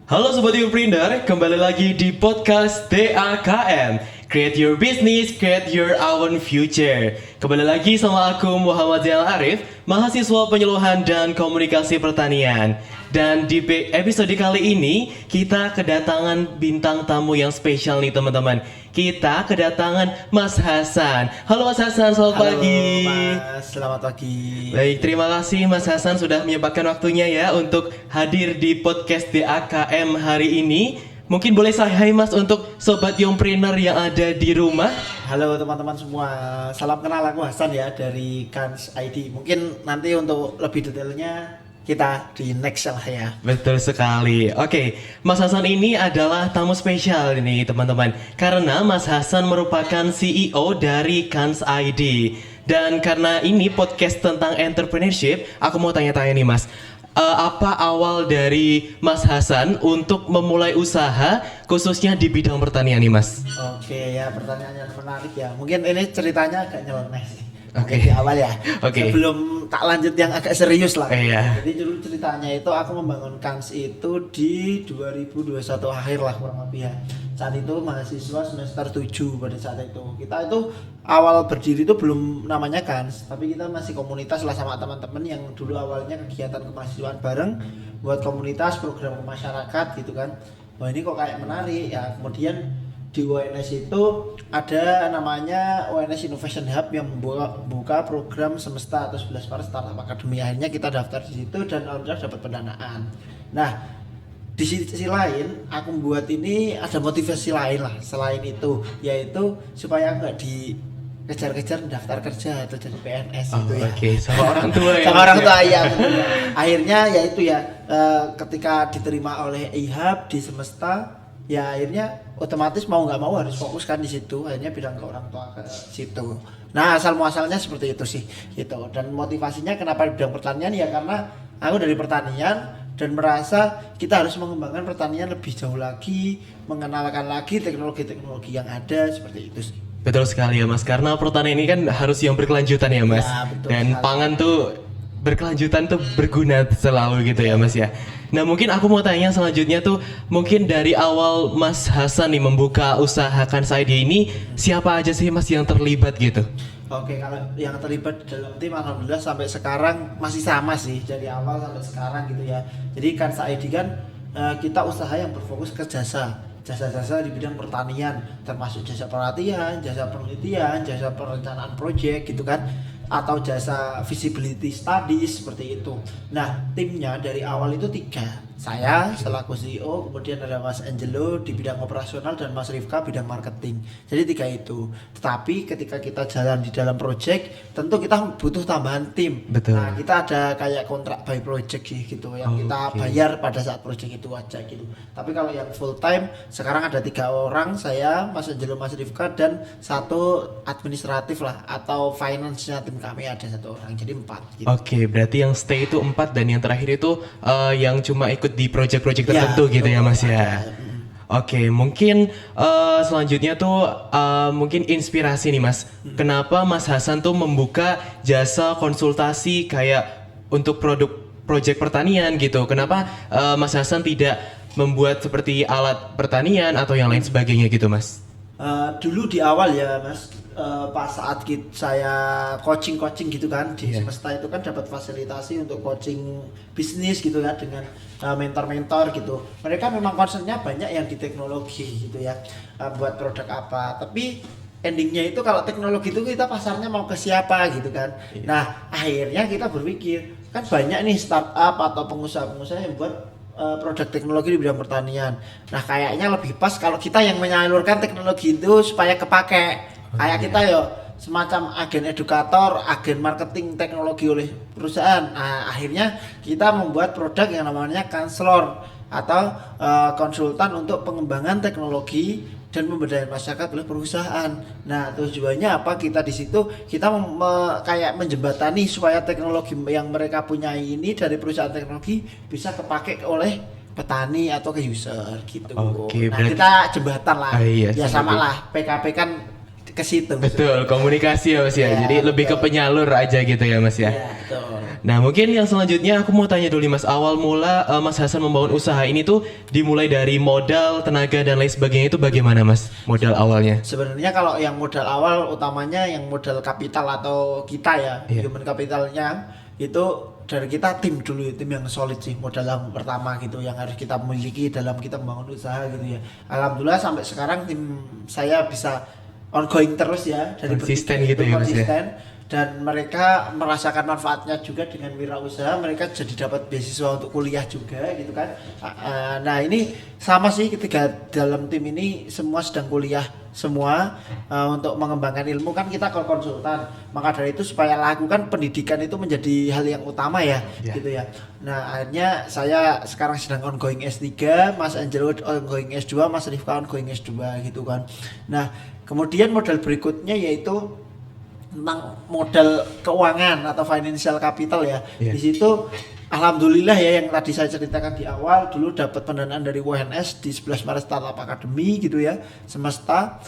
Halo Sobat Youpreneur, kembali lagi di podcast DAKM. Create your business, create your own future. Kembali lagi sama aku Muhammad Zainal Arif, mahasiswa penyuluhan dan komunikasi pertanian. Dan di episode kali ini kita kedatangan bintang tamu yang spesial nih teman-teman. Kita kedatangan Mas Hasan. Halo Mas Hasan, selamat pagi. Mas, selamat pagi. Baik, terima kasih Mas Hasan sudah menyempatkan waktunya ya untuk hadir di podcast DAKM hari ini. Mungkin boleh saya hai Mas untuk Sobat Youpreneur yang ada di rumah. Halo teman-teman semua, salam kenal, aku Hasan ya dari Kans ID. Mungkin nanti untuk lebih detailnya kita di next lah ya. Betul sekali. Oke, Mas Hasan ini adalah tamu spesial ini teman-teman. Karena Mas Hasan merupakan CEO dari Kans ID. Dan karena ini podcast tentang entrepreneurship, aku mau tanya-tanya nih Mas. Apa awal dari Mas Hasan untuk memulai usaha khususnya di bidang pertanian nih Mas? Oke ya, pertanyaan yang menarik ya. Mungkin ini ceritanya agak nyeleneh sih. Oke. Di awal ya. Oke. Sebelum tak lanjut yang agak serius lah. Iya. Jadi dulu ceritanya itu aku membangun Kans itu di 2021 akhir lah kurang lebih ya. Saat itu mahasiswa semester 7 pada saat itu. Kita itu awal berdiri itu belum namanya Kans, tapi kita masih komunitas lah sama teman-teman yang dulu awalnya kegiatan kemahasiswaan bareng buat komunitas program ke masyarakat gitu kan. Wah ini kok kayak menarik ya. Kemudian di UNS itu ada namanya UNS Innovation Hub yang membuka program semesta atau 11 Maret Startup Academy. Akhirnya kita daftar di situ dan alhamdulillah dapat pendanaan. Nah, di sisi lain aku buat ini ada motivasi lain lah selain itu, yaitu supaya nggak dikejar-kejar daftar kerja atau jadi PNS gitu ya. Oke, sama orang tua ya. Sama orang tua ya. Akhirnya yaitu ya ketika diterima oleh IHAB di semesta ya akhirnya otomatis mau nggak mau harus fokus kan di situ. Akhirnya bilang ke orang tua ke situ. Nah asal muasalnya seperti itu sih gitu. Dan motivasinya kenapa di bidang pertanian ya karena aku dari pertanian dan merasa kita harus mengembangkan pertanian lebih jauh lagi, mengenalkan lagi teknologi-teknologi yang ada seperti itu sih. Betul sekali ya Mas, karena pertanian ini kan harus yang berkelanjutan ya Mas. Ya, betul Dan sekali. pangan tuh berkelanjutan tuh berguna selalu gitu ya Mas ya. Nah mungkin aku mau tanya selanjutnya tuh, mungkin dari awal Mas Hasan nih membuka usaha Kans ID ini, siapa aja sih Mas yang terlibat gitu? Oke, kalau yang terlibat dalam tim alhamdulillah sampai sekarang masih sama sih dari awal sampai sekarang gitu ya. Jadi Kans ID kan kita usaha yang berfokus ke jasa-jasa di bidang pertanian, termasuk jasa pelatihan, jasa penelitian, jasa perencanaan proyek gitu kan, atau jasa visibility studies seperti itu. Nah, timnya dari awal itu 3. Saya selaku CEO, kemudian ada Mas Angelo di bidang operasional dan Mas Rifka bidang marketing. Jadi 3 itu. Tetapi ketika kita jalan di dalam project, tentu kita butuh tambahan tim. Betul. Nah, kita ada kayak kontrak by project sih gitu yang kita bayar pada saat project itu aja gitu. Tapi kalau yang full time sekarang ada 3 orang, saya, Mas Angelo, Mas Rifka dan 1 administratif lah atau finance-nya tim kami ada 1 orang. Jadi 4 gitu. Oke, berarti yang stay itu 4 dan yang terakhir itu yang cuma ikut di project-project tertentu gitu ya Mas ya. Oke, mungkin selanjutnya tuh mungkin inspirasi nih Mas. Kenapa Mas Hasan tuh membuka jasa konsultasi kayak untuk produk project pertanian gitu? Kenapa Mas Hasan tidak membuat seperti alat pertanian atau yang lain sebagainya gitu Mas? Dulu di awal ya Mas, pas saat saya coaching gitu kan di semesta itu kan dapat fasilitasi untuk coaching bisnis gitu ya dengan mentor-mentor gitu. Mereka memang concernnya banyak yang di teknologi gitu ya, buat produk apa. Tapi endingnya itu kalau teknologi itu kita pasarnya mau ke siapa gitu kan. Nah akhirnya kita berpikir kan banyak nih startup atau pengusaha-pengusaha yang buat produk teknologi di bidang pertanian. Nah kayaknya lebih pas kalau kita yang menyalurkan teknologi itu supaya kepake. Kayak kita yo semacam agen edukator, agen marketing teknologi oleh perusahaan. Nah akhirnya kita membuat produk yang namanya Kanslor atau konsultan untuk pengembangan teknologi dan pemberdayaan masyarakat oleh perusahaan. Nah tujuannya apa? Kita di situ kita kayak menjembatani supaya teknologi yang mereka punya ini dari perusahaan teknologi bisa kepake oleh petani atau ke user gitu. Oke, nah berarti kita jembatan lah. iya, Ya sih, sama lebih- lah. PKP kan ke situ. Betul, komunikasi ya Mas ya. Ya, Jadi lebih ke betul. penyalur aja gitu ya Mas ya. Ya betul. Nah mungkin yang selanjutnya aku mau tanya dulu nih Mas, awal mula Mas Hasan membangun usaha ini tuh dimulai dari modal, tenaga dan lain sebagainya itu bagaimana Mas modal awalnya? Sebenarnya kalau yang modal awal utamanya yang modal kapital atau kita ya, Iya. human capitalnya itu dari kita tim dulu, tim yang solid sih, modal yang pertama gitu yang harus kita miliki dalam kita membangun usaha gitu ya. Alhamdulillah sampai sekarang tim saya bisa ongoing terus ya, dari Konsisten bertiga gitu itu ya, Mas, ya? konsisten. Dan mereka merasakan manfaatnya juga dengan wirausaha, mereka jadi dapat beasiswa untuk kuliah juga gitu kan. Nah ini sama sih, ketika dalam tim ini semua sedang kuliah semua, untuk mengembangkan ilmu kan kita ke konsultan, maka dari itu supaya lakukan pendidikan itu menjadi hal yang utama ya, Ya. gitu ya. Nah akhirnya saya sekarang sedang ongoing S3, Mas Angelo ongoing S2, Mas Rifka ongoing S2 gitu kan. Nah kemudian modal berikutnya yaitu tentang modal keuangan atau financial capital ya. Iya. Di situ alhamdulillah ya, yang tadi saya ceritakan di awal, dulu dapat pendanaan dari UNS di 11 Maret Startup Academy gitu ya, semesta.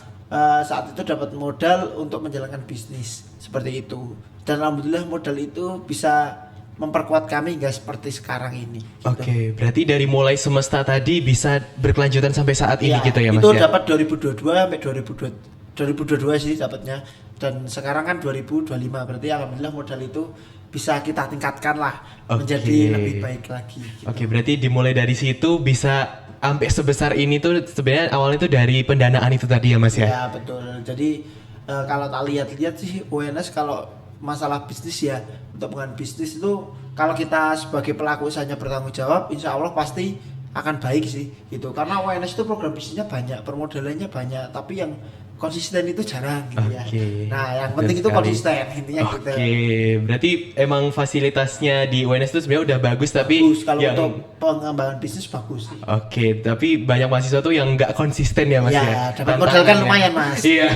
Saat itu dapat modal untuk menjalankan bisnis seperti itu. Dan alhamdulillah modal itu bisa memperkuat kami hingga seperti sekarang ini. Gitu. Oke, berarti dari mulai semesta tadi bisa berkelanjutan sampai saat ini Iya, gitu ya Mas itu ya? dapat 2022 sampai 2022 sih dapatnya, dan sekarang kan 2025, berarti alhamdulillah modal itu bisa kita tingkatkan lah menjadi lebih baik lagi gitu. Oke, berarti dimulai dari situ bisa sampai sebesar ini tuh sebenarnya awalnya tuh dari pendanaan itu tadi ya Mas ya? Ya betul, jadi kalau tak lihat-lihat sih UNS kalau masalah bisnis ya, untuk pengen bisnis itu kalau kita sebagai pelaku usahanya bertanggung jawab, insya Allah pasti akan baik sih gitu. Karena UNS itu program bisnisnya banyak, permodalannya banyak, tapi yang konsisten itu jarang gitu ya. Oke. Nah yang Betul penting itu sekali. konsisten intinya gitu. Oke, berarti emang fasilitasnya di UNS itu sebenarnya udah bagus tapi Bagus kalau yang untuk pengembangan bisnis bagus sih. Oke, tapi banyak mahasiswa tuh yang nggak konsisten ya Mas ya? Ya, dapat modal kan Tantangannya. lumayan Mas. Iya.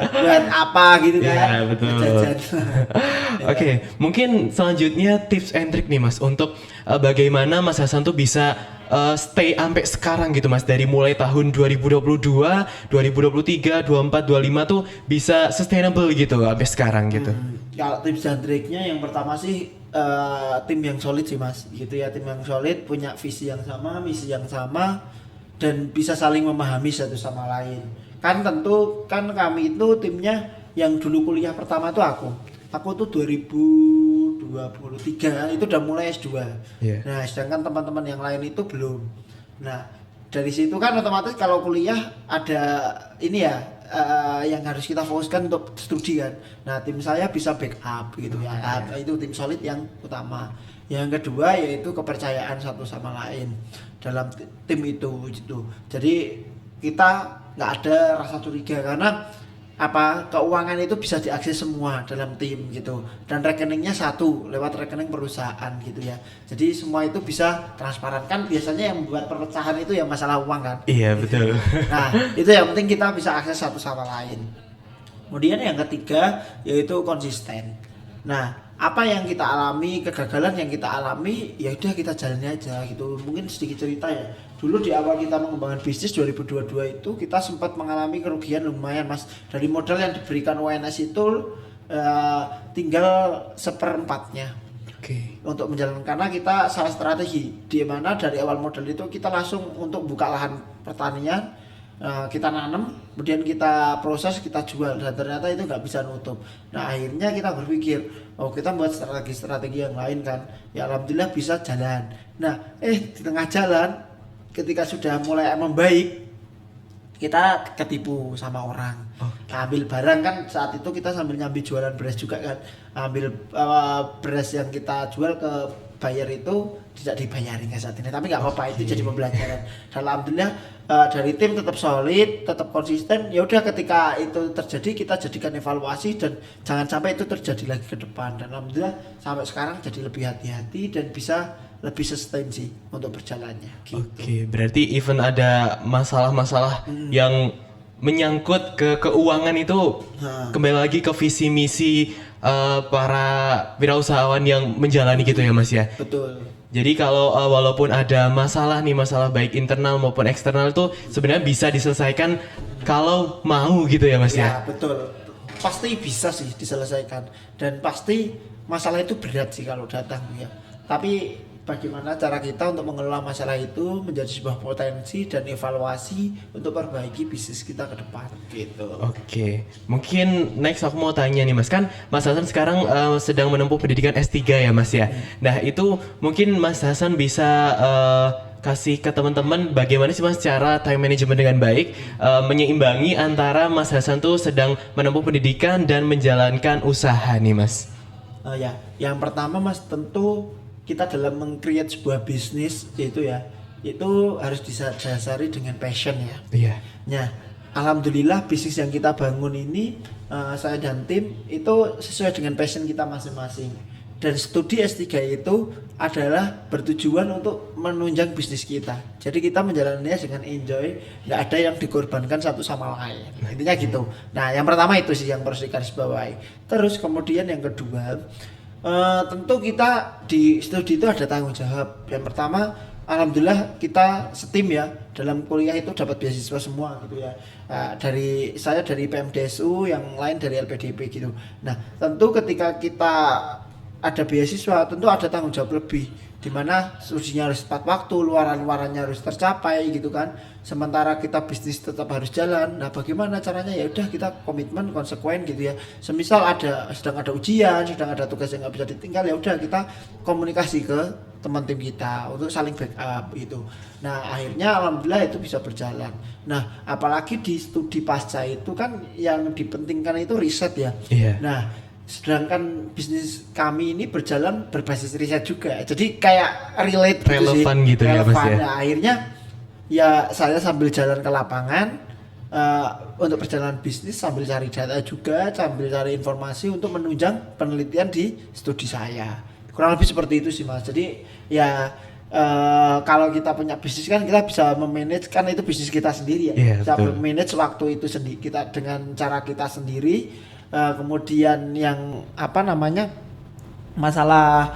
Buat apa gitu kan? Iya, betul. Jajan. Oke, mungkin selanjutnya tips and trick nih Mas untuk bagaimana Mas Hasan tuh bisa stay sampai sekarang gitu Mas, dari mulai tahun 2022, 2023, 24, 25 tuh bisa sustainable gitu sampai sekarang gitu. Kalau tips dan triknya yang pertama sih tim yang solid sih Mas, gitu ya, tim yang solid, punya visi yang sama, misi yang sama, dan bisa saling memahami satu sama lain. Kan tentu kan kami itu timnya yang dulu kuliah pertama tuh aku tuh 2023 itu udah mulai S2. Iya. Nah, sedangkan teman-teman yang lain itu belum. Nah, dari situ kan otomatis kalau kuliah ada ini ya, yang harus kita fokuskan untuk studi kan. Nah, tim saya bisa backup gitu ya. Nah, itu tim solid yang utama. Yang kedua yaitu kepercayaan satu sama lain dalam tim itu gitu. Jadi kita nggak ada rasa curiga karena keuangan itu bisa diakses semua dalam tim gitu, dan rekeningnya satu lewat rekening perusahaan gitu ya, jadi semua itu bisa transparan. Kan biasanya yang membuat perpecahan itu ya masalah uang kan. Iya, betul. Nah itu yang penting kita bisa akses satu sama lain. Kemudian yang ketiga yaitu konsisten. Nah apa yang kita alami, kegagalan yang kita alami, ya udah kita jalani aja gitu. Mungkin sedikit cerita ya, dulu di awal kita mengembangkan bisnis 2022 itu kita sempat mengalami kerugian lumayan Mas. Dari modal yang diberikan UNS itu tinggal 1/4-nya Oke. untuk menjalankan, karena kita salah strategi di mana dari awal modal itu kita langsung untuk buka lahan pertanian, kita nanam, kemudian kita proses, kita jual, dan ternyata itu nggak bisa nutup. Nah akhirnya kita berpikir, oh kita buat strategi yang lain kan, ya alhamdulillah bisa jalan. Nah di tengah jalan ketika sudah mulai membaik, kita ketipu sama orang. Ambil barang kan, saat itu kita sambil nyambi jualan beras juga kan, ambil beras yang kita jual ke buyer itu tidak dibayarin saat ini, tapi nggak apa-apa, itu jadi pembelajaran. Dan alhamdulillah dari tim tetap solid, tetap konsisten. Ya udah, ketika itu terjadi kita jadikan evaluasi dan jangan sampai itu terjadi lagi ke depan. Dan alhamdulillah sampai sekarang jadi lebih hati-hati dan bisa lebih sustain sih untuk berjalannya gitu. Oke, berarti even ada masalah-masalah yang menyangkut ke keuangan itu kembali lagi ke visi misi para wirausahawan yang menjalani gitu ya Mas ya. Betul. Jadi kalau walaupun ada masalah nih, masalah baik internal maupun eksternal itu sebenarnya bisa diselesaikan kalau mau gitu ya Mas ya. Ya betul, pasti bisa sih diselesaikan, dan pasti masalah itu berat sih kalau datang ya. Tapi bagaimana cara kita untuk mengelola masalah itu menjadi sebuah potensi dan evaluasi untuk perbaiki bisnis kita ke depan gitu. Oke, mungkin next aku mau tanya nih Mas, kan Mas Hasan sekarang sedang menempuh pendidikan S3 ya Mas ya. Nah itu mungkin Mas Hasan bisa kasih ke teman-teman bagaimana sih Mas cara time management dengan baik menyeimbangi antara Mas Hasan tuh sedang menempuh pendidikan dan menjalankan usaha nih Mas. Ya, yang pertama Mas tentu kita dalam meng-create sebuah bisnis itu harus didasari dengan passion ya. Iya. Nah, alhamdulillah bisnis yang kita bangun ini saya dan tim itu sesuai dengan passion kita masing-masing. Dan studi S3 itu adalah bertujuan untuk menunjang bisnis kita. Jadi kita menjalannya dengan enjoy, nggak ada yang dikorbankan satu sama lain. Intinya gitu. Nah, yang pertama itu sih yang harus digarisbawahi. Terus kemudian yang kedua, tentu kita di studi itu ada tanggung jawab. Yang pertama, alhamdulillah kita setim ya dalam kuliah itu dapat beasiswa semua gitu ya. Dari saya dari PMDSU, yang lain dari LPDP gitu. Nah, tentu ketika kita ada beasiswa, tentu ada tanggung jawab lebih, dimana studinya harus tepat waktu, luaran-luarannya harus tercapai gitu kan. Sementara kita bisnis tetap harus jalan. Nah, bagaimana caranya? Ya udah kita komitmen konsekuen gitu ya. Semisal sedang ada ujian, sedang ada tugas yang nggak bisa ditinggal, ya udah kita komunikasi ke teman tim kita untuk saling backup gitu. Nah, akhirnya alhamdulillah itu bisa berjalan. Nah, apalagi di studi pasca itu kan yang dipentingkan itu riset ya. Iya. Nah, sedangkan bisnis kami ini berjalan berbasis riset juga. Jadi kayak relate Relevan gitu ya Mas ya. Nah, akhirnya ya saya sambil jalan ke lapangan untuk perjalanan bisnis, sambil cari data juga, sambil cari informasi untuk menunjang penelitian di studi saya. Kurang lebih seperti itu sih Mas. Jadi ya kalau kita punya bisnis kan kita bisa memanage, kan itu bisnis kita sendiri ya. Yeah, bisa betul. memanage waktu itu sendiri kita dengan cara kita sendiri. Kemudian yang masalah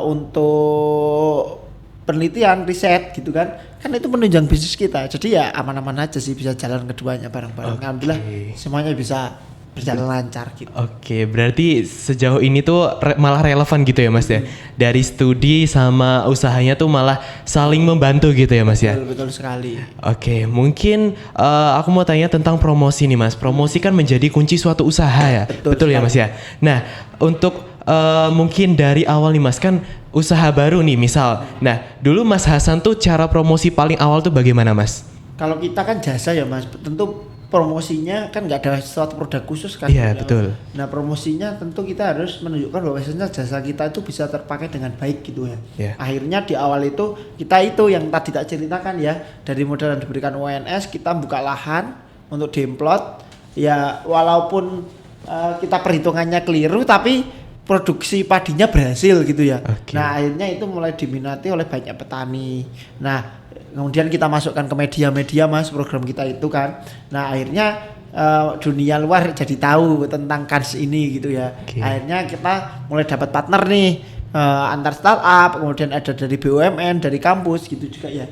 untuk penelitian, riset gitu kan itu menunjang bisnis kita. Jadi ya aman-aman aja sih, bisa jalan keduanya bareng-bareng. Okay. Alhamdulillah semuanya bisa berjalan lancar gitu. Oke, berarti sejauh ini tuh malah relevan gitu ya Mas ya. Dari studi sama usahanya tuh malah saling membantu gitu ya Mas ya. Betul sekali. Oke, mungkin aku mau tanya tentang promosi nih Mas. Promosi kan menjadi kunci suatu usaha ya. Betul ya Mas ya. Nah, untuk mungkin dari awal nih Mas, kan usaha baru nih misal. Nah, dulu Mas Hasan tuh cara promosi paling awal tuh bagaimana Mas? Kalau kita kan jasa ya Mas, tentu promosinya kan nggak ada suatu produk khusus kan. Iya, betul. Nah, promosinya tentu kita harus menunjukkan bahwa jasa kita itu bisa terpakai dengan baik gitu ya. Iya. Akhirnya di awal itu kita itu yang tadi tak ceritakan ya, dari modal yang diberikan UNS kita buka lahan untuk demplot ya, walaupun kita perhitungannya keliru tapi produksi padinya berhasil gitu ya. Okay. Nah, akhirnya itu mulai diminati oleh banyak petani. Nah, kemudian kita masukkan ke media-media Mas, program kita itu kan. Nah, akhirnya dunia luar jadi tahu tentang kans ini gitu ya. Okay. Akhirnya kita mulai dapat partner nih, antar startup, kemudian ada dari BUMN, dari kampus gitu juga ya,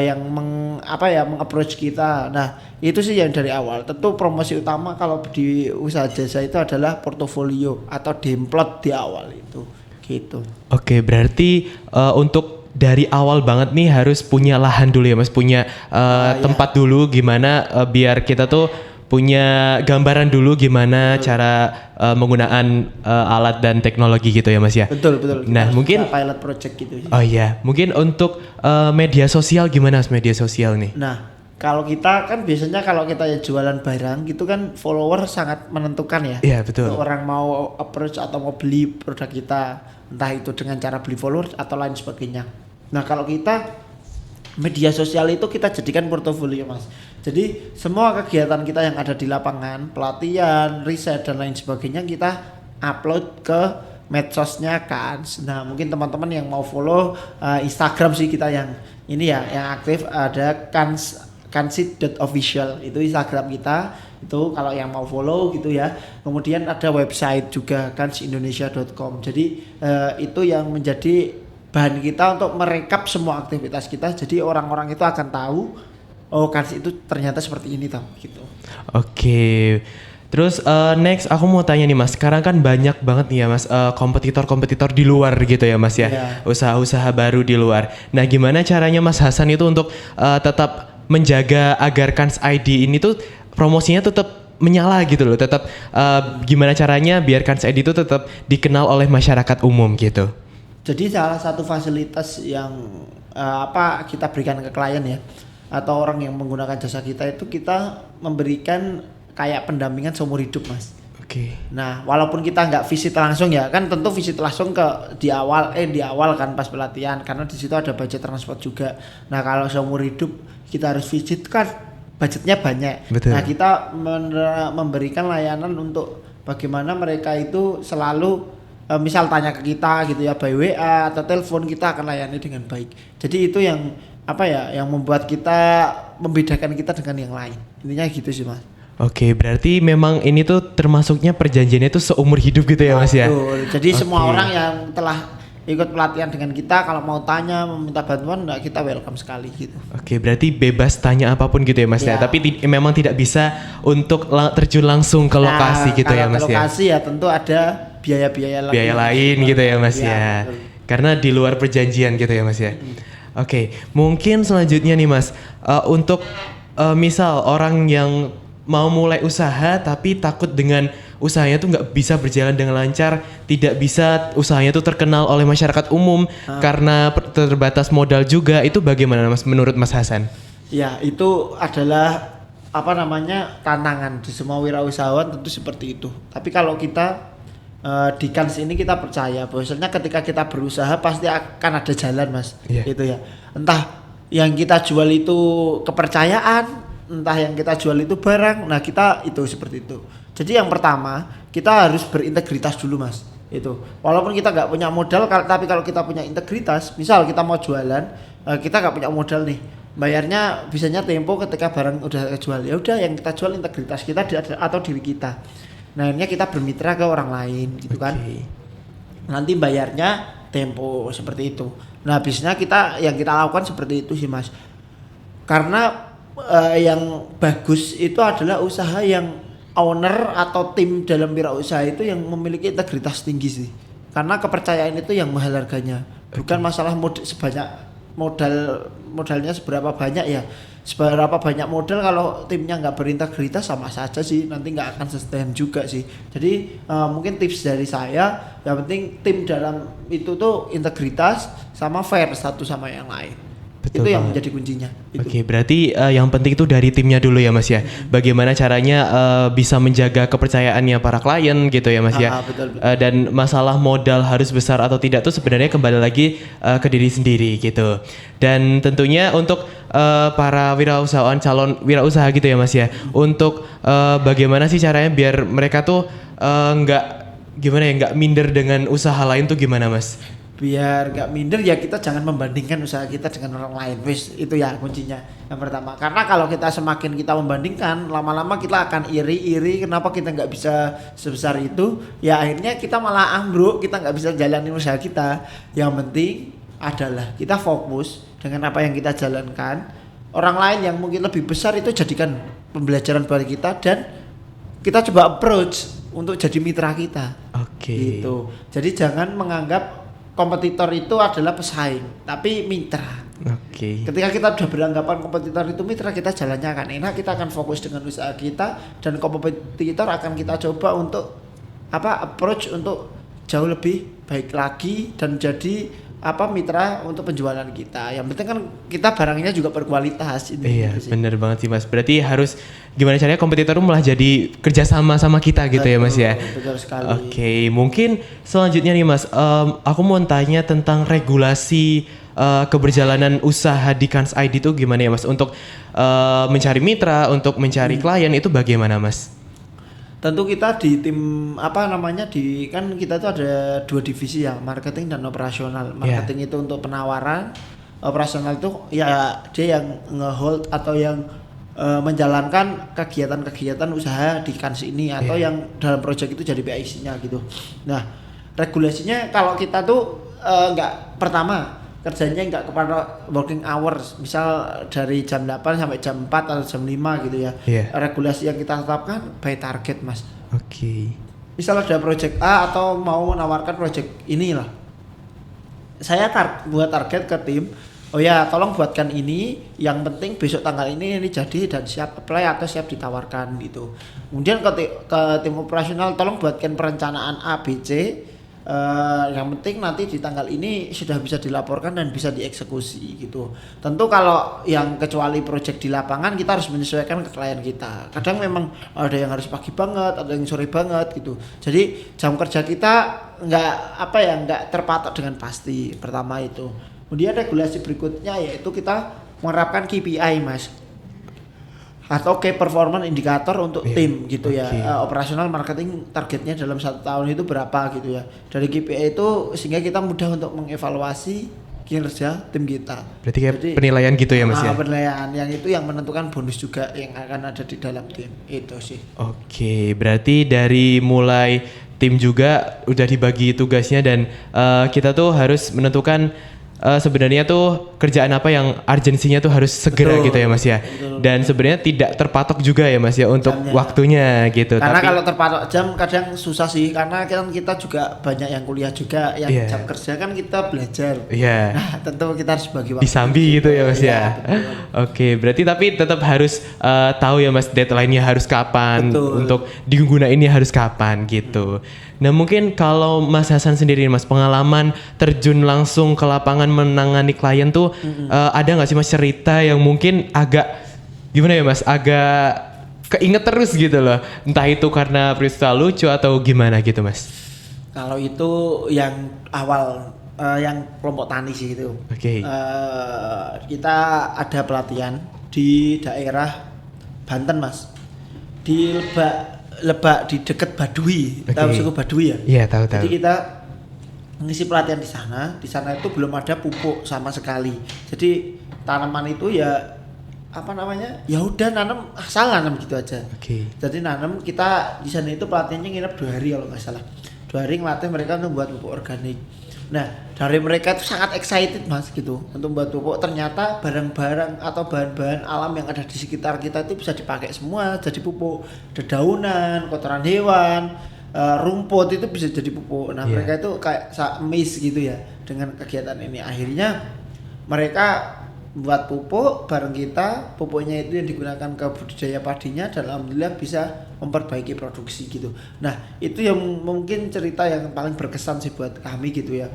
yang meng-approach kita. Nah, itu sih yang dari awal. Tentu promosi utama kalau di usaha jasa itu adalah portofolio atau demplot di awal itu gitu. Oke, berarti untuk dari awal banget nih harus punya lahan dulu ya Mas, punya tempat dulu gimana biar kita tuh punya gambaran dulu gimana cara menggunakan alat dan teknologi gitu ya Mas ya. Betul. Nah, mungkin pilot project gitu. Oh iya, mungkin untuk media sosial gimana Mas, media sosial nih? Nah, kalau kita kan biasanya kalau kita ya jualan barang gitu kan follower sangat menentukan ya. Iya, betul. Orang mau approach atau mau beli produk kita, entah itu dengan cara beli followers atau lain sebagainya. Nah, kalau kita media sosial itu kita jadikan portofolio Mas. Jadi semua kegiatan kita yang ada di lapangan, pelatihan, riset dan lain sebagainya kita upload ke medsosnya kan. Nah, mungkin teman-teman yang mau follow Instagram sih kita yang ini ya, yang aktif ada kansit.official itu Instagram kita. Itu kalau yang mau follow gitu ya. Kemudian ada website juga kansindonesia.com. Jadi itu yang menjadi bahan kita untuk merekap semua aktivitas kita. Jadi orang-orang itu akan tahu oh Kans itu ternyata seperti ini tau gitu. Oke. Terus next aku mau tanya nih Mas, sekarang kan banyak banget nih ya Mas kompetitor-kompetitor di luar gitu ya Mas ya, Iya. usaha-usaha baru di luar. Nah gimana caranya Mas Hasan itu untuk tetap menjaga agar Kans ID ini tuh promosinya tetap menyala gitu loh, tetap gimana caranya biar Kans ID itu tetap dikenal oleh masyarakat umum gitu. Jadi salah satu fasilitas yang apa kita berikan ke klien ya atau orang yang menggunakan jasa kita itu kita memberikan kayak pendampingan seumur hidup Mas. Oke. Nah, walaupun kita nggak visit langsung ya, kan tentu visit langsung ke di awal kan pas pelatihan karena di situ ada budget transport juga. Nah, kalau seumur hidup kita harus visit kan budgetnya banyak. Betul. Nah, kita memberikan layanan untuk bagaimana mereka itu selalu misal tanya ke kita gitu ya by WA atau telepon, kita akan layani dengan baik. Jadi itu yang apa ya, yang membuat kita membedakan kita dengan yang lain. Intinya gitu sih Mas. Oke, berarti memang ini tuh termasuknya perjanjiannya tuh seumur hidup gitu ya Mas ya? Betul. Jadi semua Oke. orang yang telah ikut pelatihan dengan kita kalau mau tanya, meminta bantuan, nah kita welcome sekali gitu. Oke, berarti bebas tanya apapun gitu ya Mas ya. Ya. Tapi memang tidak bisa untuk terjun langsung ke lokasi gitu ya kalau Mas ke ya. lokasi ya tentu ada biaya-biaya lain. Biaya lain gitu ya Mas ya. betul. Karena di luar perjanjian gitu ya Mas ya. Oke, mungkin selanjutnya nih Mas, untuk misal orang yang mau mulai usaha tapi takut dengan usahanya tuh nggak bisa berjalan dengan lancar, tidak bisa usahanya tuh terkenal oleh masyarakat umum karena terbatas modal juga, itu bagaimana Mas menurut Mas Hasan? Ya, itu adalah apa namanya tantangan di semua wirausahawan tentu seperti itu. Tapi kalau kita di Kans ini kita percaya bahwasanya ketika kita berusaha pasti akan ada jalan Mas. Iya. Gitu ya. Entah yang kita jual itu kepercayaan, entah yang kita jual itu barang. Nah, kita itu seperti itu. Jadi yang pertama, kita harus berintegritas dulu Mas. Itu. Walaupun kita nggak punya modal, tapi kalau kita punya integritas, misal kita mau jualan, kita nggak punya modal nih. Bayarnya bisanya tempo ketika barang udah kejual. Ya udah yang kita jual integritas kita atau diri kita. Nah, akhirnya kita bermitra ke orang lain gitu kan. Oke. Nanti bayarnya tempo seperti itu. Nah, bisnya yang kita lakukan seperti itu sih Mas. Karena yang bagus itu adalah usaha yang owner atau tim dalam wirausaha itu yang memiliki integritas tinggi sih. Karena kepercayaan itu yang mahal harganya. Bukan masalah modalnya seberapa banyak ya. Seberapa banyak modal kalau timnya nggak berintegritas sama saja sih, nanti nggak akan sustain juga sih. Jadi mungkin tips dari saya, yang penting tim dalam itu tuh integritas sama fair satu sama yang lain. Betul Itu yang banget. menjadi kuncinya. Itu. Oke, berarti yang penting itu dari timnya dulu ya Mas ya. Bagaimana caranya bisa menjaga kepercayaannya para klien gitu ya Mas ya. Betul. Dan masalah modal harus besar atau tidak tuh sebenarnya kembali lagi ke diri sendiri gitu. Dan tentunya untuk para wirausahawan, calon wirausaha gitu ya Mas ya. Untuk bagaimana sih caranya biar mereka tuh nggak minder dengan usaha lain tuh gimana Mas? Biar gak minder ya kita jangan membandingkan usaha kita dengan orang lain. Wis, itu ya kuncinya yang pertama. Karena kalau kita semakin kita membandingkan, lama-lama kita akan iri kenapa kita nggak bisa sebesar itu. Ya akhirnya kita malah ambruk, kita nggak bisa jalanin usaha kita. Yang penting adalah kita fokus dengan apa yang kita jalankan. Orang lain yang mungkin lebih besar itu jadikan pembelajaran bagi kita dan kita coba approach untuk jadi mitra kita. Oke. Gitu. Jadi jangan menganggap kompetitor itu adalah pesaing, tapi mitra. Oke. Ketika kita sudah beranggapan kompetitor itu mitra, kita jalannya akan enak, kita akan fokus dengan usaha kita, dan kompetitor akan kita coba untuk approach untuk jauh lebih baik lagi dan jadi mitra untuk penjualan kita. Yang penting kan kita barangnya juga berkualitas. Iya, bener banget sih Mas. Berarti harus gimana caranya kompetitor malah jadi kerjasama sama kita gitu ya Mas ya. Betul sekali. Oke, mungkin selanjutnya nih Mas, aku mau tanya tentang regulasi keberjalanan usaha di Kans ID itu gimana ya Mas? Untuk mencari mitra, untuk mencari klien itu bagaimana Mas? Tentu kita di tim kan kita tuh ada 2 divisi ya, marketing dan operasional. Marketing itu untuk penawaran, operasional itu ya dia yang nge-hold atau yang menjalankan kegiatan-kegiatan usaha di Kans ini atau yang dalam proyek itu jadi PIC-nya gitu. Nah, regulasinya kalau kita tuh pertama kerjanya nggak kepada working hours, misal dari jam 8 sampai jam 4 atau jam 5 gitu ya. Iya. Regulasi yang kita tetapkan by target mas. Oke. Misal ada project A atau mau menawarkan project inilah, saya buat target ke tim, oh ya tolong buatkan ini, yang penting besok tanggal ini jadi dan siap apply atau siap ditawarkan gitu. Kemudian ke tim operasional, tolong buatkan perencanaan A, B, C, yang penting nanti di tanggal ini sudah bisa dilaporkan dan bisa dieksekusi gitu. Tentu kalau yang kecuali project di lapangan kita harus menyesuaikan ke klien kita. Kadang memang ada yang harus pagi banget, ada yang sore banget gitu. Jadi jam kerja kita nggak terpatok dengan pasti. Pertama itu. Kemudian regulasi berikutnya yaitu kita menerapkan KPI mas, atau key performance indicator untuk tim gitu ya. Operasional marketing targetnya dalam 1 tahun itu berapa gitu ya. Dari KPI itu sehingga kita mudah untuk mengevaluasi kinerja tim kita. Berarti kayak penilaian gitu ya mas ya? Penilaian yang itu yang menentukan bonus juga yang akan ada di dalam tim itu sih. Oke, berarti dari mulai tim juga udah dibagi tugasnya dan kita tuh harus menentukan sebenarnya tuh kerjaan apa yang urgensinya tuh harus segera gitu ya mas ya. Dan sebenarnya tidak terpatok juga ya mas ya untuk jamnya, waktunya gitu. Karena kalau terpatok jam kadang susah sih, karena kan kita juga banyak yang kuliah juga, yang jam kerja kan kita belajar. Nah tentu kita harus bagi waktu. Disambi gitu ya mas ya. Oke, berarti tapi tetap harus tahu ya mas deadline-nya harus kapan, untuk digunainnya harus kapan gitu. Nah mungkin kalau Mas Hasan sendiri mas, pengalaman terjun langsung ke lapangan menangani klien tuh ada nggak sih mas cerita yang mungkin agak gimana ya mas, agak keinget terus gitu loh, entah itu karena peristiwa lucu atau gimana gitu mas? Kalau itu yang awal yang kelompok tani sih itu. Kita ada pelatihan di daerah Banten mas, di Lebak di dekat Baduy. Tahu suku Baduy ya? Iya tahu. Jadi kita mengisi pelatihan di sana. Di sana itu belum ada pupuk sama sekali. Jadi tanaman itu ya apa namanya? Ya udah nanam, asal nanam gitu aja. Jadi nanam, kita di sana itu pelatihannya nginep 2 hari kalau nggak salah. 2 hari ngelatih mereka untuk buat pupuk organik. Nah dari mereka itu sangat excited mas gitu untuk buat pupuk. Ternyata barang-barang atau bahan-bahan alam yang ada di sekitar kita itu bisa dipakai semua jadi pupuk. Dedaunan, kotoran hewan, rumput itu bisa jadi pupuk. Nah mereka itu kayak miss gitu ya dengan kegiatan ini. Akhirnya mereka buat pupuk bareng kita, pupuknya itu yang digunakan ke budidaya padinya dan alhamdulillah bisa memperbaiki produksi gitu. Nah itu yang mungkin cerita yang paling berkesan sih buat kami gitu ya,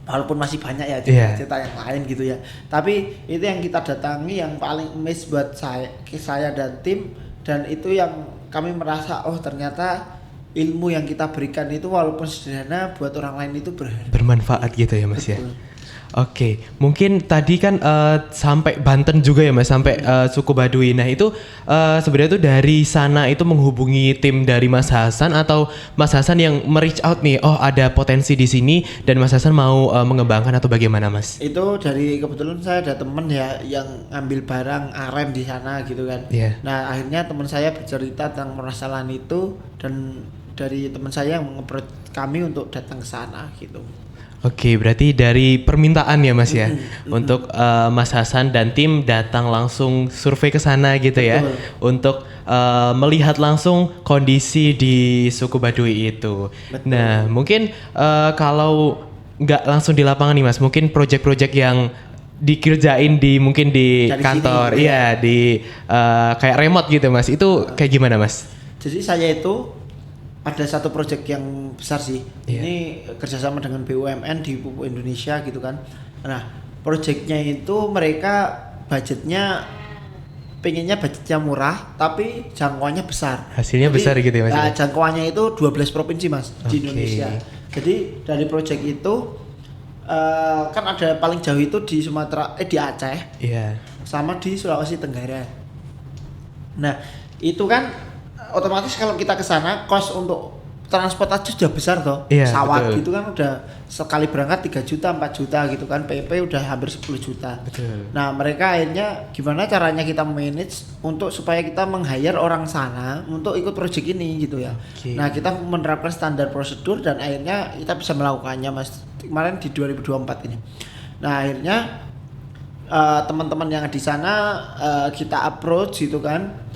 walaupun masih banyak ya cerita yang lain gitu ya, tapi itu yang kita datangi yang paling miss buat saya dan tim, dan itu yang kami merasa oh ternyata ilmu yang kita berikan itu walaupun sederhana buat orang lain itu bermanfaat gitu ya mas. Betul. Ya. Oke, mungkin tadi kan sampai Banten juga ya mas, sampai suku Baduy. Nah itu sebenarnya tuh dari sana itu menghubungi tim dari Mas Hasan atau Mas Hasan yang reach out nih, oh ada potensi di sini dan Mas Hasan mau mengembangkan atau bagaimana mas? Itu dari kebetulan saya ada temen ya yang ngambil barang aren di sana gitu kan. Nah akhirnya teman saya bercerita tentang permasalahan itu dan dari teman saya yang meng-approach kami untuk datang ke sana gitu. Oke, berarti dari permintaan ya mas ya, untuk Mas Hasan dan tim datang langsung survei ke sana gitu ya, untuk melihat langsung kondisi di suku Baduy itu. Nah mungkin kalau nggak langsung di lapangan nih mas, mungkin project-project yang dikerjain mungkin di dari kantor, sini, di kayak remote gitu mas, itu kayak gimana mas? Jadi saya itu ada satu proyek yang besar sih. Ini kerjasama dengan BUMN di Pupuk Indonesia gitu kan. Nah, proyeknya itu mereka pengennya budgetnya murah tapi jangkauannya besar. Hasilnya besar gitu ya mas? Nah, jangkauannya itu 12 provinsi mas di Indonesia. Jadi dari proyek itu kan ada paling jauh itu di Sumatera, di Aceh, sama di Sulawesi Tenggara. Nah, itu kan otomatis kalau kita ke sana kos untuk transport aja sudah besar toh. Pesawat gitu kan udah sekali berangkat 3 juta, 4 juta gitu kan. PP udah hampir 10 juta. Nah, mereka akhirnya gimana caranya kita manage untuk supaya kita meng-hire orang sana untuk ikut proyek ini gitu ya. Nah, kita menerapkan standar prosedur dan akhirnya kita bisa melakukannya mas kemarin di 2024 ini. Nah akhirnya teman-teman yang di sana kita approach gitu kan.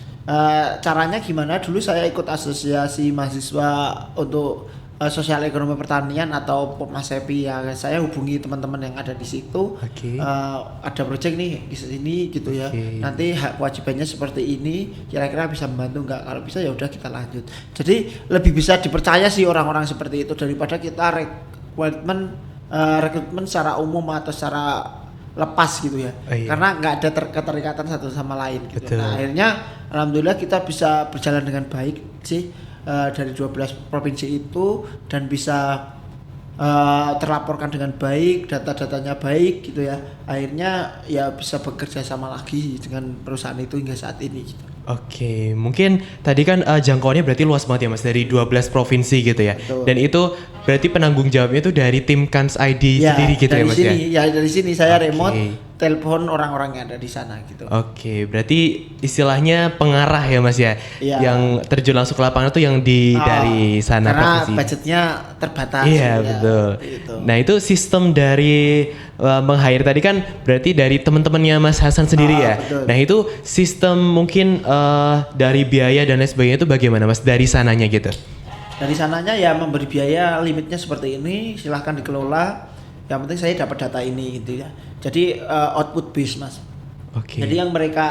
Caranya gimana? Dulu saya ikut asosiasi mahasiswa untuk sosial ekonomi pertanian atau Pomasepi ya. Saya hubungi teman-teman yang ada di situ. Oke. Ada project nih di sini gitu ya. Oke. Nanti hak kewajibannya seperti ini. Kira-kira bisa membantu nggak? Kalau bisa ya udah kita lanjut. Jadi lebih bisa dipercaya sih orang-orang seperti itu daripada kita rekrutmen secara umum atau secara lepas gitu ya. Oh, iya. Karena nggak ada keterikatan satu sama lain gitu. Betul. Nah akhirnya alhamdulillah kita bisa berjalan dengan baik sih dari 12 provinsi itu dan bisa terlaporkan dengan baik, data-datanya baik gitu ya. Akhirnya ya bisa bekerja sama lagi dengan perusahaan itu hingga saat ini gitu. Oke, mungkin tadi kan jangkauannya berarti luas banget ya Mas, dari 12 provinsi gitu ya. Betul. Dan itu berarti penanggung jawabnya itu dari tim Kans ID sendiri gitu ya dari Mas sini, ya? dari sini saya Oke. remote telepon orang-orang yang ada di sana gitu. Oke, berarti istilahnya pengarah ya Mas ya? Iya. Yang terjun langsung ke lapangan itu yang dari sana karena provinsi. budgetnya terbatas. Iya ya, betul. gitu. Nah itu sistem dari meng-hire tadi kan berarti dari teman-temannya Mas Hasan sendiri ya. Betul. Nah itu sistem mungkin dari biaya dan lain sebagainya itu bagaimana Mas dari sananya gitu? Dari sananya ya memberi biaya limitnya seperti ini, silahkan dikelola. Yang penting saya dapat data ini gitu ya. Jadi output based Mas. Oke. Jadi yang mereka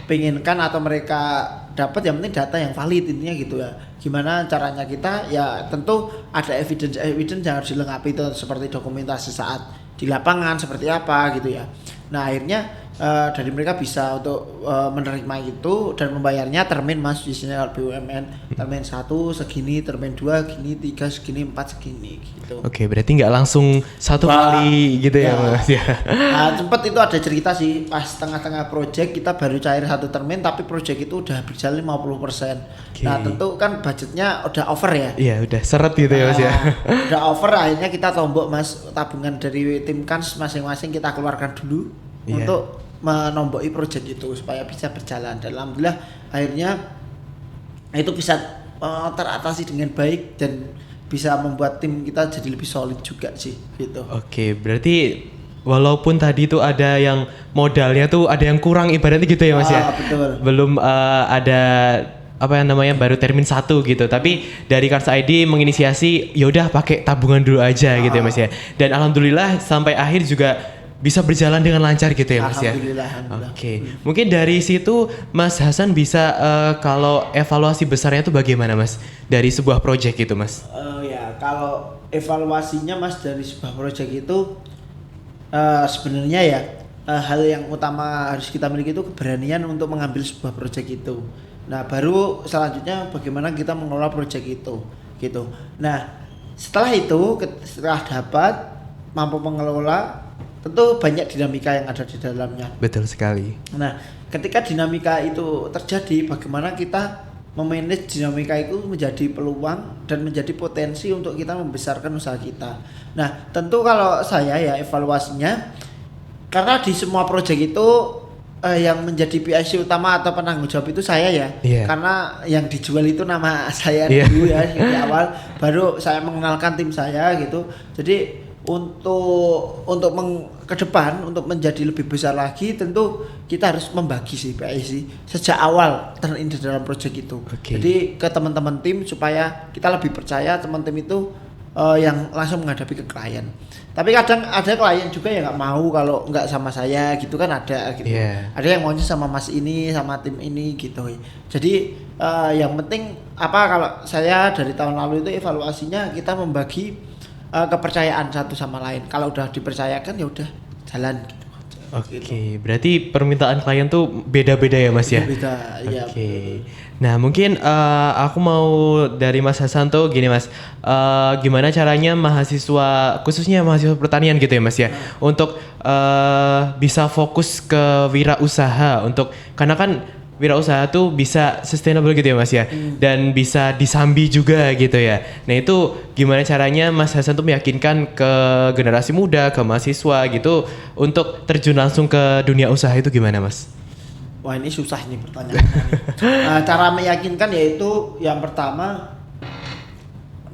penginkan atau mereka dapat yang penting data yang valid intinya gitu ya. Gimana caranya kita ya tentu ada evidence yang harus dilengkapi itu seperti dokumentasi saat di lapangan seperti apa gitu ya. Nah akhirnya dari mereka bisa untuk menerima itu dan membayarnya termin Mas biasanya BUMN termin 1 segini, termin 2 gini, 3 segini, 4 segini gitu. Oke, berarti nggak langsung satu kali gitu ya Mas ya. Nah, sempat itu ada cerita sih pas tengah-tengah project kita baru cair satu termin tapi project itu udah berjalan 50%. Oke. Nah, tentu kan budgetnya udah over ya. Iya udah seret gitu ya Mas ya. Udah over akhirnya kita tombok Mas tabungan dari tim Kans masing-masing kita keluarkan dulu Iya. untuk menomboki project itu supaya bisa berjalan dan alhamdulillah akhirnya itu bisa teratasi dengan baik dan bisa membuat tim kita jadi lebih solid juga sih gitu. Oke, berarti walaupun tadi tuh ada yang modalnya tuh ada yang kurang ibaratnya gitu ya Mas ya. Betul. Belum ada apa yang namanya baru termin 1 gitu. Tapi dari Kans ID menginisiasi ya udah pakai tabungan dulu aja gitu ya Mas ya. Dan alhamdulillah sampai akhir juga bisa berjalan dengan lancar gitu ya Mas ya. Alhamdulillah. Oke, mungkin dari situ Mas Hasan bisa kalau evaluasi besarnya itu bagaimana Mas dari sebuah project itu Mas? Ya kalau evaluasinya Mas dari sebuah project itu sebenarnya ya hal yang utama harus kita miliki itu keberanian untuk mengambil sebuah project itu. Nah baru selanjutnya bagaimana kita mengelola project itu gitu. Nah setelah itu setelah dapat mampu mengelola tentu banyak dinamika yang ada di dalamnya. Betul sekali. Nah, ketika dinamika itu terjadi, bagaimana kita memanage dinamika itu menjadi peluang dan menjadi potensi untuk kita membesarkan usaha kita. Nah, tentu kalau saya ya evaluasinya, karena di semua proyek itu yang menjadi PIC utama atau penanggung jawab itu saya ya. Yeah. Karena yang dijual itu nama saya Yeah. dulu ya di awal, baru saya mengenalkan tim saya gitu. Jadi untuk ke depan untuk menjadi lebih besar lagi tentu kita harus membagi sih PIC sejak awal turn in di dalam project itu. Oke. Jadi ke teman-teman tim supaya kita lebih percaya teman tim itu yang langsung menghadapi ke klien. Tapi kadang ada klien juga yang nggak mau kalau nggak sama saya gitu kan ada gitu. Yeah. Ada yang maunya sama mas ini sama tim ini gitu. Jadi yang penting apa kalau saya dari tahun lalu itu evaluasinya kita membagi kepercayaan satu sama lain. Kalau udah dipercayakan ya udah jalan gitu. Oke, berarti permintaan klien tuh beda-beda ya Mas ya? Beda, iya. Oke. Nah mungkin aku mau dari Mas Hasan tuh gini Mas, gimana caranya mahasiswa, khususnya mahasiswa pertanian gitu ya Mas ya, untuk bisa fokus ke wirausaha karena kan wirausaha tuh bisa sustainable gitu ya Mas ya, dan bisa disambi juga gitu ya. Nah itu gimana caranya Mas Hasan tuh meyakinkan ke generasi muda, ke mahasiswa gitu untuk terjun langsung ke dunia usaha itu gimana Mas? Wah ini susah nih pertanyaan. Cara meyakinkan yaitu yang pertama,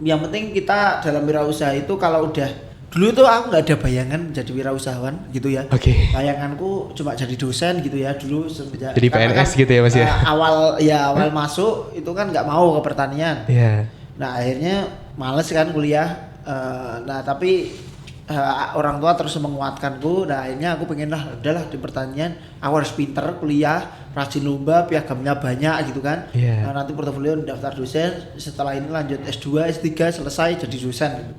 yang penting kita dalam wirausaha itu kalau udah dulu tuh aku nggak ada bayangan jadi wirausahawan gitu ya. Oke. Bayanganku cuma jadi dosen gitu ya dulu semenjak. Jadi karena PNS gitu ya Mas ya. Awal masuk itu kan nggak mau ke pertanian. Iya. Nah akhirnya males kan kuliah. Nah tapi orang tua terus menguatkanku. Nah akhirnya aku pengen lah udahlah di pertanian. Aku harus pinter kuliah, rajin lomba, piagamnya banyak gitu kan. Iya. Nah, nanti portofolio daftar dosen. Setelah ini lanjut S2, S3 selesai jadi dosen. Gitu.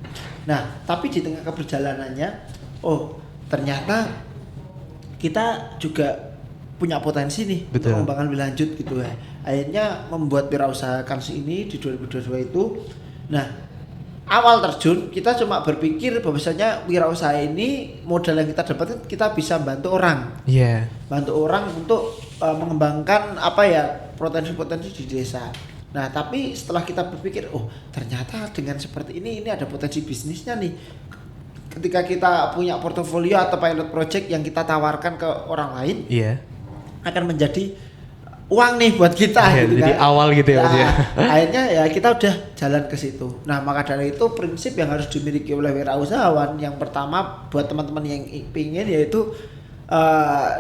Nah tapi di tengah keberjalanannya, oh ternyata kita juga punya potensi nih untuk Betul. mengembangkan lebih lanjut gitu ya. Akhirnya membuat wirausaha Kans ini di 2022 itu. Nah, awal terjun kita cuma berpikir bahwasanya wirausaha ini modal yang kita dapat kita bisa bantu orang. Iya. Bantu orang untuk mengembangkan apa ya potensi-potensi di desa. Nah, tapi setelah kita berpikir, oh ternyata dengan seperti ini ada potensi bisnisnya nih. Ketika kita punya portofolio atau pilot project yang kita tawarkan ke orang lain, Iya. akan menjadi uang nih buat kita Iya, gitu jadi kan. awal gitu ya Mas ya. Akhirnya ya kita udah jalan ke situ. Nah, maka dari itu prinsip yang harus dimiliki oleh wirausahawan yang pertama buat teman-teman yang ingin yaitu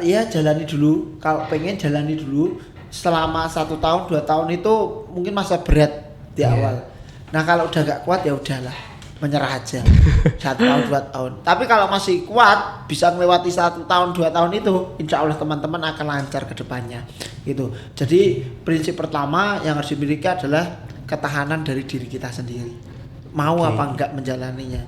ya jalani dulu. Kalau pengen jalani dulu selama 1 tahun 2 tahun itu mungkin masa berat di awal. Nah, kalau udah gak kuat ya udahlah, menyerah aja. 1 tahun 2 tahun. Tapi kalau masih kuat bisa melewati 1 tahun 2 tahun itu, insya Allah teman-teman akan lancar ke depannya gitu. Jadi prinsip pertama yang harus dimiliki adalah ketahanan dari diri kita sendiri, mau apa enggak menjalaninya.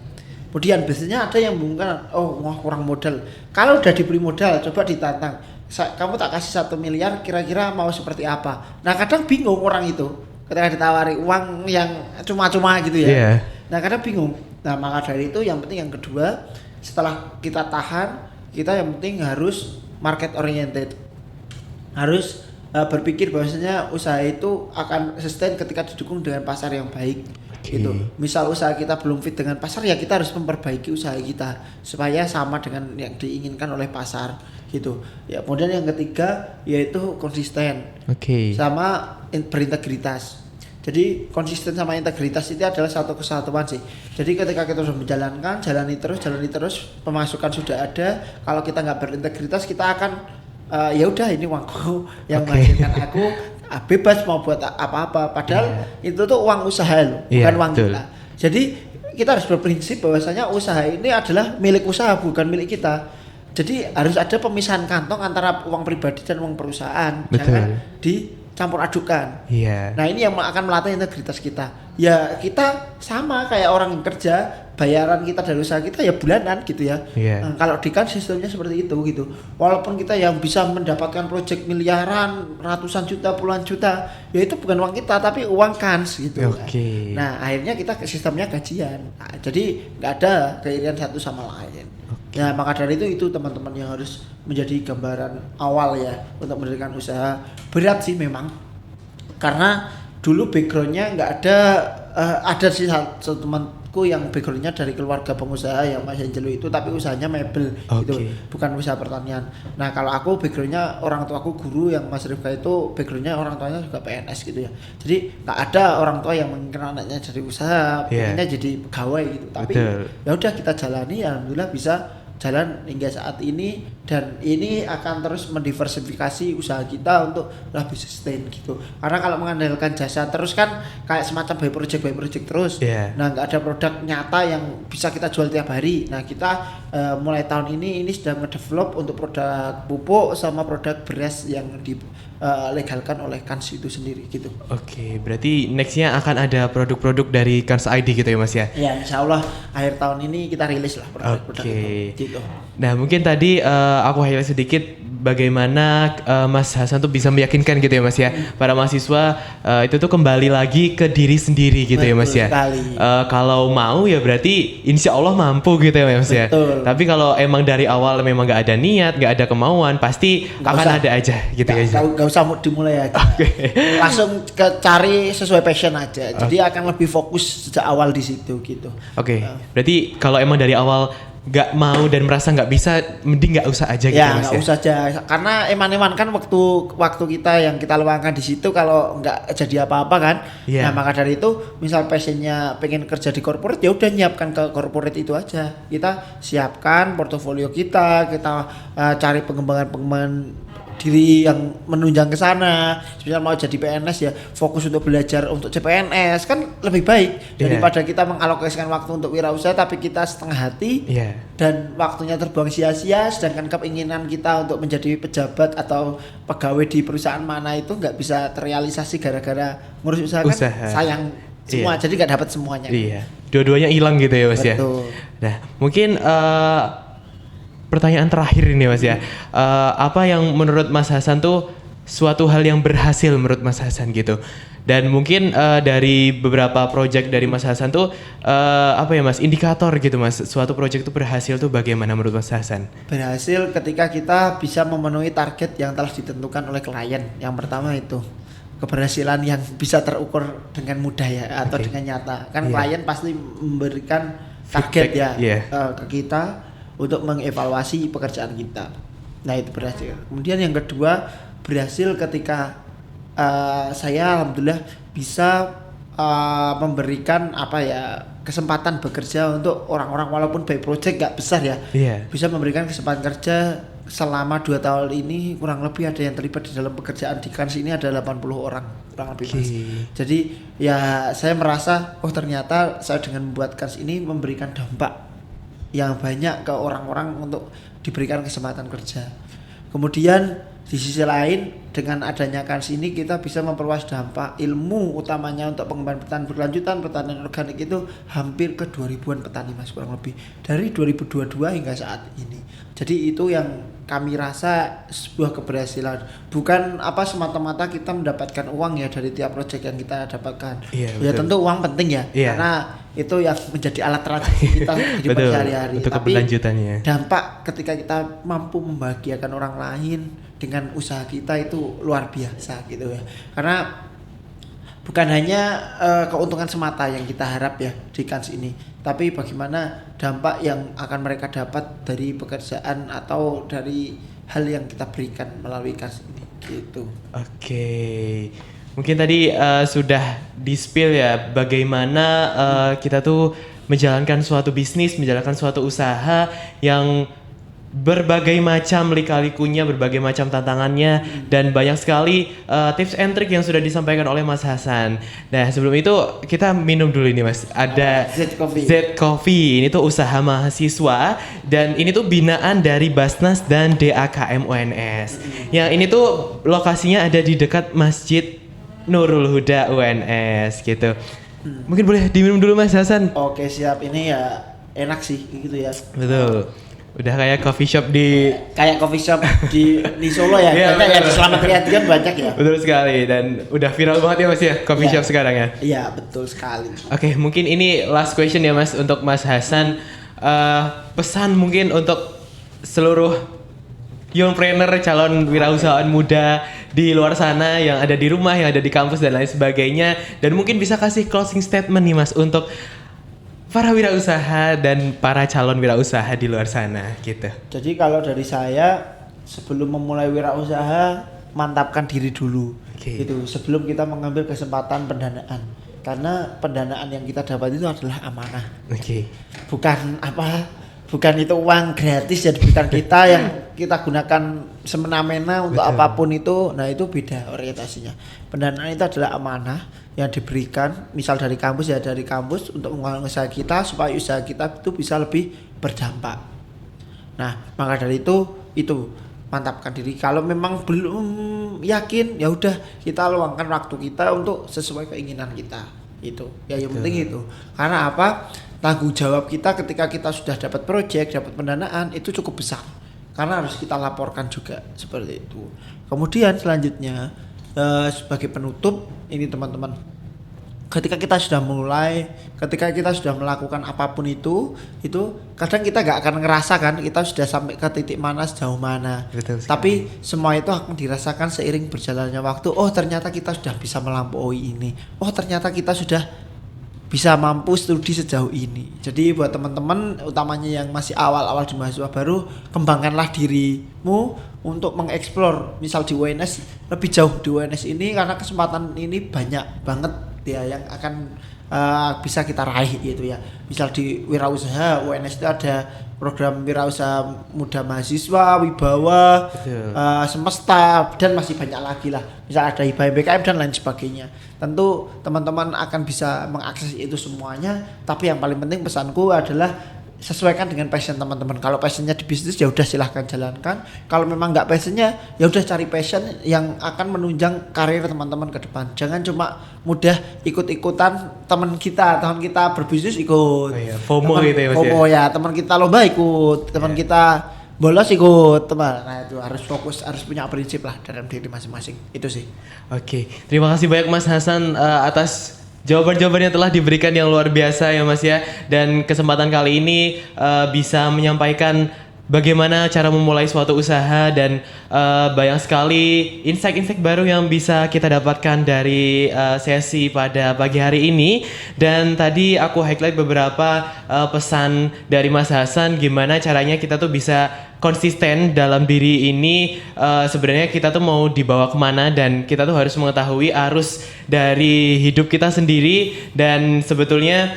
Kemudian biasanya ada yang mengumumkan, oh wah kurang modal. Kalau udah diberi modal, coba ditantang. Kamu tak kasih 1 miliar, kira-kira mau seperti apa? Nah kadang bingung orang itu ketika ditawari uang yang cuma-cuma gitu ya. Iya. Nah kadang bingung. Nah maka dari itu yang penting yang kedua, setelah kita tahan, kita yang penting harus market oriented. Harus berpikir bahwasanya usaha itu akan sustain ketika didukung dengan pasar yang baik. Gitu. Misal usaha kita belum fit dengan pasar, ya kita harus memperbaiki usaha kita supaya sama dengan yang diinginkan oleh pasar gitu. Ya, kemudian yang ketiga yaitu konsisten. Sama berintegritas. Jadi konsisten sama integritas itu adalah satu kesatuan sih. Jadi ketika kita sudah menjalankan, jalani terus, pemasukan sudah ada. Kalau kita nggak berintegritas, kita akan ya udah ini uangku yang menghasilkan aku bebas mau buat apa-apa. Padahal itu tuh uang usaha loh, bukan uang kita. Jadi kita harus berprinsip bahwasanya usaha ini adalah milik usaha, bukan milik kita. Jadi harus ada pemisahan kantong antara uang pribadi dan uang perusahaan. Jangan dicampur adukan. Nah ini yang akan melatih integritas kita. Ya kita sama kayak orang yang kerja, bayaran kita dari usaha kita ya bulanan gitu ya. Nah, kalau di kan sistemnya seperti itu gitu. Walaupun kita yang bisa mendapatkan proyek miliaran, ratusan juta, puluhan juta, ya itu bukan uang kita tapi uang Kans gitu. Nah akhirnya kita sistemnya gajian. Nah, jadi nggak ada keirian satu sama lain. Ya maka dari itu teman-teman yang harus menjadi gambaran awal ya untuk mendirikan usaha. Berat sih memang, karena dulu backgroundnya nggak ada sih satu temanku yang backgroundnya dari keluarga pengusaha yang Mas Angelo itu, tapi usahanya mebel gitu, bukan usaha pertanian. Nah kalau aku backgroundnya orang tuaku guru, yang Mas Rifka itu backgroundnya orang tuanya juga PNS gitu ya. Jadi nggak ada orang tua yang menginginkan anaknya jadi usaha, pengennya jadi pegawai gitu. Tapi ya udah kita jalani, alhamdulillah bisa jalan hingga saat ini, dan ini akan terus mendiversifikasi usaha kita untuk lebih sustain gitu. Karena kalau mengandalkan jasa terus kan kayak semacam by project terus. Nah nggak ada produk nyata yang bisa kita jual tiap hari. Nah kita mulai tahun ini sedang ngedevelop untuk produk pupuk sama produk beras yang dilegalkan oleh Kans itu sendiri gitu. Berarti nextnya akan ada produk-produk dari Kans ID gitu ya Mas ya? Ya insya Allah akhir tahun ini kita rilis lah produk-produk itu. Nah mungkin tadi aku highlight sedikit bagaimana Mas Hasan tuh bisa meyakinkan gitu ya Mas ya, para mahasiswa itu tuh kembali lagi ke diri sendiri gitu. Betul ya Mas ya. Kalau mau ya berarti insya Allah mampu gitu ya Mas ya. Tapi kalau emang dari awal memang nggak ada niat, nggak ada kemauan, pasti akan ada aja gitu ya. Gak usah dimulai aja. Langsung cari sesuai passion aja. Jadi akan lebih fokus sejak awal di situ gitu. Berarti kalau emang dari awal nggak mau dan merasa nggak bisa, mending nggak usah aja gitu Ya Mas nggak ya. usah aja, karena eman-eman kan waktu kita yang kita luangkan di situ kalau nggak jadi apa-apa kan. Iya. Nah maka dari itu misal passionnya pengen kerja di corporate, ya udah nyiapkan ke corporate itu aja. Kita siapkan portofolio kita cari pengembangan diri yang menunjang ke sana. Misal mau jadi PNS ya fokus untuk belajar untuk CPNS kan lebih baik daripada kita mengalokasikan waktu untuk wirausaha tapi kita setengah hati. Iya. Dan waktunya terbuang sia-sia, sedangkan keinginan kita untuk menjadi pejabat atau pegawai di perusahaan mana itu nggak bisa terrealisasi gara-gara ngurus usaha kan sayang semua, Iya. jadi nggak dapat semuanya. Iya, dua-duanya hilang gitu ya Mas ya. Betul. Nah mungkin pertanyaan terakhir ini Mas ya, apa yang menurut Mas Hasan tuh suatu hal yang berhasil menurut Mas Hasan gitu? Dan mungkin dari beberapa project dari Mas Hasan tuh apa ya Mas, indikator gitu Mas, suatu project tuh berhasil tuh bagaimana menurut Mas Hasan? Berhasil ketika kita bisa memenuhi target yang telah ditentukan oleh klien. Yang pertama itu keberhasilan yang bisa terukur dengan mudah ya atau dengan nyata. Kan klien pasti memberikan target ke kita untuk mengevaluasi pekerjaan kita. Nah itu berhasil. Kemudian yang kedua berhasil ketika saya alhamdulillah bisa memberikan kesempatan bekerja untuk orang-orang walaupun by project gak besar ya. Bisa memberikan kesempatan kerja selama 2 tahun ini kurang lebih ada yang terlibat di dalam pekerjaan di Kans ini ada 80 orang kurang lebih Mas. Jadi ya saya merasa ternyata saya dengan membuat Kans ini memberikan dampak yang banyak ke orang-orang untuk diberikan kesempatan kerja. Kemudian di sisi lain dengan adanya Kans ini kita bisa memperluas dampak ilmu utamanya untuk pengembangan pertanian berkelanjutan, pertanian organik itu hampir ke 2000-an petani Mas kurang lebih dari 2022 hingga saat ini. Jadi itu yang kami rasa sebuah keberhasilan, bukan semata-mata kita mendapatkan uang ya dari tiap proyek yang kita dapatkan. Ya tentu uang penting ya, karena itu yang menjadi alat transaksi kita hidup sehari-hari. Tapi dampak ketika kita mampu membahagiakan orang lain dengan usaha kita itu luar biasa gitu ya. Karena bukan hanya keuntungan semata yang kita harap ya di Kans ini, tapi bagaimana dampak yang akan mereka dapat dari pekerjaan atau dari hal yang kita berikan melalui Kans ini gitu. Oke. Mungkin tadi sudah di-spill ya bagaimana kita tuh menjalankan suatu bisnis, menjalankan suatu usaha yang berbagai macam lika-likunya, berbagai macam tantangannya, dan banyak sekali tips and trick yang sudah disampaikan oleh Mas Hasan. Nah sebelum itu kita minum dulu ini Mas, ada Z Coffee. Ini tuh usaha mahasiswa dan ini tuh binaan dari Basnas dan DAKM UNS. Yang ini tuh lokasinya ada di dekat Masjid Nurul Huda UNS gitu. Mungkin boleh diminum dulu Mas Hasan. Oke siap, ini ya enak sih gitu ya. Betul. Udah kayak coffee shop di Solo ya. Kayaknya di Selamat Riyadi kan banyak ya. Betul sekali, dan udah viral banget ya Mas ya coffee shop sekarang ya. Iya, betul sekali. Oke, mungkin ini last question ya Mas untuk Mas Hasan. Pesan mungkin untuk seluruh youngpreneur, calon wirausahaan muda di luar sana yang ada di rumah, yang ada di kampus dan lain sebagainya, dan mungkin bisa kasih closing statement nih Mas untuk para wirausaha dan para calon wirausaha di luar sana gitu. Jadi kalau dari saya sebelum memulai wirausaha mantapkan diri dulu. Gitu. Sebelum kita mengambil kesempatan pendanaan. Karena pendanaan yang kita dapat itu adalah amanah. Bukan itu uang gratis yang diberikan kita yang kita gunakan semena-mena untuk apapun itu. Nah, itu beda orientasinya. Pendanaan itu adalah amanah yang diberikan misal dari kampus untuk mengembangkan usaha kita supaya usaha kita itu bisa lebih berdampak. Nah, maka dari itu mantapkan diri. Kalau memang belum yakin, ya udah kita luangkan waktu kita untuk sesuai keinginan kita. Itu. Ya yang penting itu. Karena apa? Tanggung jawab kita ketika kita sudah dapat proyek, dapat pendanaan itu cukup besar. Karena harus kita laporkan juga seperti itu. Kemudian selanjutnya sebagai penutup ini teman-teman, ketika kita sudah melakukan apapun itu kadang kita gak akan ngerasa kan kita sudah sampai ke titik mana, sejauh mana. Tapi semua itu akan dirasakan seiring berjalannya waktu. Oh ternyata kita sudah bisa melampaui ini. Oh ternyata kita sudah bisa mampu studi sejauh ini. Jadi buat teman-teman utamanya yang masih awal-awal di mahasiswa baru, kembangkanlah dirimu untuk mengeksplor misal di UNS lebih jauh di UNS ini karena kesempatan ini banyak banget ya yang akan bisa kita raih gitu ya. Misal di wirausaha UNS itu ada program wirausaha muda mahasiswa, wibawa, semesta dan masih banyak lagi lah. Misal ada hibah BKM dan lain sebagainya. Tentu teman-teman akan bisa mengakses itu semuanya, tapi yang paling penting pesanku adalah sesuaikan dengan passion teman-teman. Kalau passionnya di bisnis ya udah silahkan jalankan. Kalau memang nggak passionnya ya udah cari passion yang akan menunjang karir teman-teman ke depan. Jangan cuma mudah ikut-ikutan teman kita berbisnis ikut. Oh iya, FOMO gitu ya Mas. FOMO ya, teman kita lomba ikut, teman kita bolos ikut, teman. Nah itu harus fokus, harus punya prinsip lah dalam diri masing-masing. Itu sih. Oke, terima kasih banyak Mas Hasan atas jawaban-jawaban yang telah diberikan yang luar biasa ya Mas ya. Dan kesempatan kali ini bisa menyampaikan bagaimana cara memulai suatu usaha dan banyak sekali insight-insight baru yang bisa kita dapatkan dari sesi pada pagi hari ini. Dan tadi aku highlight beberapa pesan dari Mas Hasan gimana caranya kita tuh bisa konsisten dalam diri ini. Sebenarnya kita tuh mau dibawa kemana dan kita tuh harus mengetahui arus dari hidup kita sendiri dan sebetulnya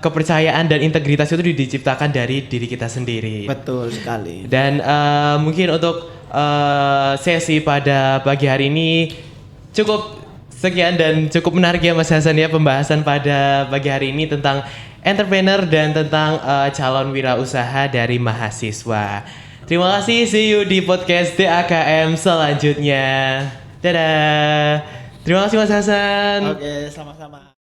kepercayaan dan integritas itu diciptakan dari diri kita sendiri. Betul sekali. Dan mungkin untuk sesi pada pagi hari ini cukup sekian dan cukup menarik ya Mas Hasan ya pembahasan pada pagi hari ini tentang entrepreneur dan tentang calon wirausaha dari mahasiswa. Terima kasih, see you di podcast DAKM selanjutnya. Dadah. Terima kasih Mas Hasan. Oke, sama-sama.